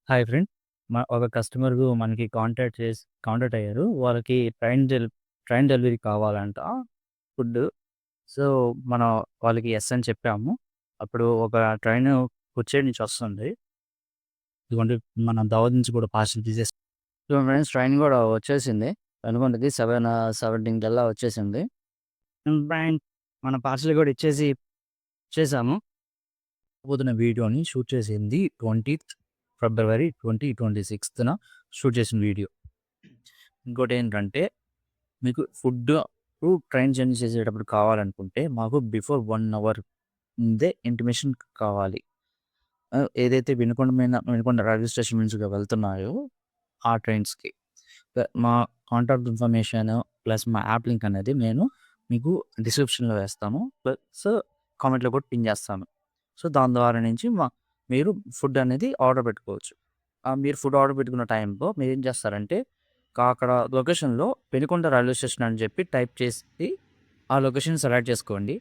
Hi friend. ఒక customer మనకి contact అయ్యారు. వాళ్ళకి ట్రైన్ డెలివరీ కావాలంట ఫుడ్డు. సో, మనం వాళ్ళకి యెస్ అని చెప్పాము. అప్పుడు ఒక ట్రైను కుచ్చేడు నుంచి వస్తుంది. ఇదిగోండి మన దావత్ నుంచి కూడా పార్సెల్ సో, ఫ్రెండ్స్ ట్రైన్ గూడా వచ్చేసింది. అనుకుంటది 17 కల్లా వచ్చేసింది. ఫ్రెండ్ మన పార్సెల్ గూడా ఇచ్చేసాము. పోతున్న వీడియోని షూట్ చేసింది 20థ్ ఫిబ్రవరి 2026న షూట్ చేసిన వీడియో. ఇంకోటేంటంటే మీకు ఫుడ్డు ట్రైన్ జర్నీ చేసేటప్పుడు కావాలనుకుంటే మాకు బిఫోర్ 1 అవర్ ముందే ఇంటిమేషన్ కావాలి. ఏదైతే వినుకొండ రైల్వే స్టేషన్ నుంచిగా వెళ్తున్నాయో ఆ ట్రైన్స్‌కి. మా కాంటాక్ట్ ఇన్ఫర్మేషన్ ప్లస్ మా యాప్ లింక్ అనేది నేను మీకు డిస్క్రిప్షన్‌లో వేస్తాను. ప్లస్ కామెంట్‌లో కూడా పిన్ చేస్తాను. సో, దాని ద్వారా నుంచి మీరు ఫుడ్ అనేది ఆర్డర్ పెట్టుకోవచ్చు. మీరు ఫుడ్ ఆర్డర్ పెట్టుకున్న టైంలో మీరేం చేస్తారంటే, అక్కడ లొకేషన్‌లో పెనుకొండ రైల్వే స్టేషన్ అని చెప్పి టైప్ చేసి ఆ లొకేషన్ సెలెక్ట్ చేసుకోండి.